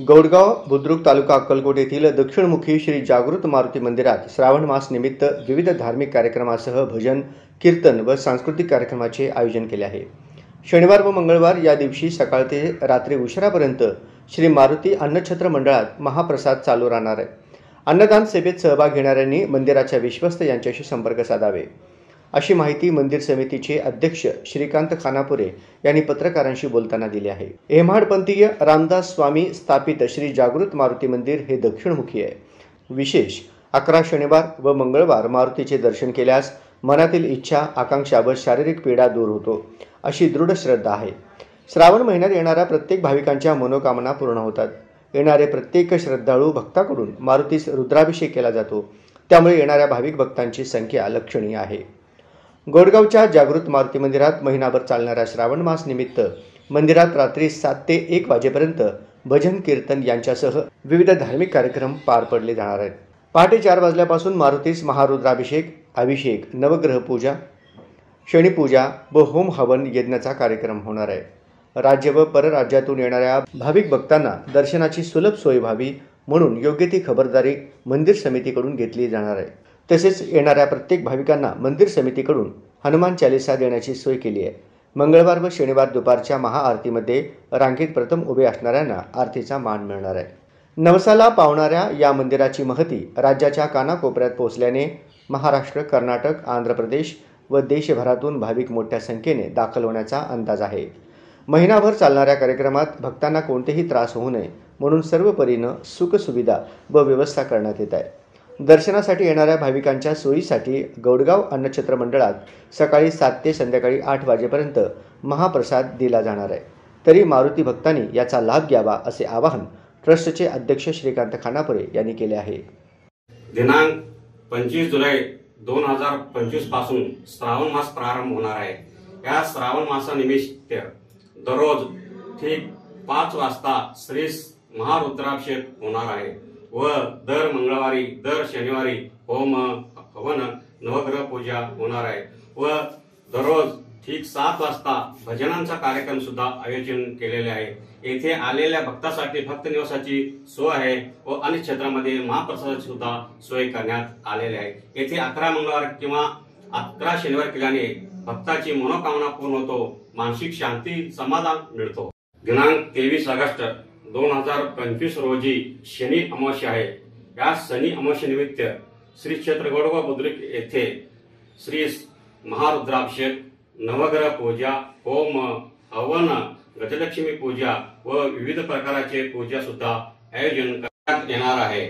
गौडगाव बुद्रुक तालुका अक्कलकोट येथील दक्षिणमुखी श्री जागृत मारुती मंदिरात श्रावण मास निमित्त विविध धार्मिक कार्यक्रमासह भजन, कीर्तन व सांस्कृतिक कार्यक्रमाचे आयोजन केले आहे। शनिवार व मंगळवार या दिवशी सकाळ ते रात्री उशिरापर्यंत श्री मारुती अन्नछत्र मंडळात महाप्रसाद चालू राहणार आहे। अन्नदान सेवेत सहभाग घेणाऱ्यांनी मंदिराच्या विश्वस्त यांच्याशी संपर्क साधावे, अशी माहिती मंदिर समितीचे अध्यक्ष श्रीकांत खानापुरे यांनी पत्रकारांशी बोलताना दिली आहे। हेमाडपंथीय रामदास स्वामी स्थापित श्री जागृत मारुती मंदिर हे दक्षिणमुखी आहे। विशेष 11 शनिवार व मंगळवार मारुतीचे दर्शन केल्यास मनातील इच्छा, आकांक्षा व शारीरिक पीडा दूर होतो, अशी दृढ श्रद्धा आहे। श्रावण महिन्यात येणाऱ्या प्रत्येक भाविकांच्या मनोकामना पूर्ण होतात। येणारे प्रत्येक श्रद्धाळू भक्ताकडून मारुतीस रुद्राभिषेक केला जातो, त्यामुळे येणाऱ्या भाविक भक्तांची संख्या लक्षणीय आहे। गोडगावच्या जागृत मारुती मंदिरात महिनाभर चालणाऱ्या श्रावण मास निमित्त मंदिरात रात्री 7 ते 1 वाजेपर्यंत भजन, कीर्तन यांच्यासह विविध धार्मिक कार्यक्रम पार पडले जाणार आहेत। पहाटे 4 वाजल्यापासून मारुतीस महारुद्राभिषेक, अभिषेक, नवग्रह पूजा, शनिपूजा व होम हवन यज्ञाचा कार्यक्रम होणार आहे। राज्य व परराज्यातून येणाऱ्या भाविक भक्तांना दर्शनाची सुलभ सोय व्हावी म्हणून योग्य ती खबरदारी मंदिर समितीकडून घेतली जाणार आहे। तसेच येणाऱ्या प्रत्येक भाविकांना मंदिर समितीकडून हनुमान चालीसा देण्याची सोय केली आहे। मंगळवार व शनिवार दुपारच्या महाआरतीमध्ये रांगेत प्रथम उभे असणाऱ्यांना आरतीचा मान मिळणार आहे। नवसाला पावणाऱ्या या मंदिराची महती राज्याच्या कानाकोपऱ्यात पोहोचल्याने महाराष्ट्र, कर्नाटक, आंध्र प्रदेश व देशभरातून भाविक मोठ्या संख्येने दाखल होण्याचा अंदाज आहे। महिनाभर चालणाऱ्या कार्यक्रमात भक्तांना कोणतेही त्रास होऊ नये म्हणून सर्व परीने सुखसुविधा व व्यवस्था करण्यात येत आहे। दर्शनासाठी येणाऱ्या भाविकांच्या सोयीसाठी गौडगाव अन्नछत्र मंडळात सकाळी 7 ते संध्याकाळी 8 वाजेपर्यंत महाप्रसाद दिला जाणार आहे। तरी मारुती भक्तांनी याचा लाभ घ्यावा, असे आवाहन ट्रस्टचे अध्यक्ष श्रीकांत खानापुरे यांनी केले आहे। दिनांक 25 जुलै 2025 पासून श्रावण मास प्रारंभ होणार आहे। या श्रावण मासानिमित्त दररोज ठीक 5 वाजता श्री महारुद्राभिषेक होणार आहे व दर मंगळवारी, दर शनिवारी होम हवन, नवग्रह पूजा होणार आहे व दररोज ठीक 7 वाजता भजनांचा कार्यक्रम सुद्धा आयोजन केलेले आहे। येथे आलेल्या भक्तांसाठी भक्त निवासाची सोय आहे व अन्य क्षेत्रामध्ये महाप्रसादाची सुद्धा सोय करण्यात आलेली आहे। येथे 11 मंगळवार किंवा 11 शनिवार केल्याने भक्ताची मनोकामना पूर्ण होतो, मानसिक शांती, समाधान मिळतो। दिनांक 23 ऑगस्ट 2025 रोजी शनी अमावस्या आहे। या शनी अमावस्येनिमित्त श्री क्षेत्र गौडगाव बुद्रुक येथे श्री महारुद्राभिषेक, नवग्रह पूजा, होम हवन, गजलक्ष्मी पूजा व विविध प्रकारचे पूजा सुद्धा आयोजन करण्यात येणार आहे।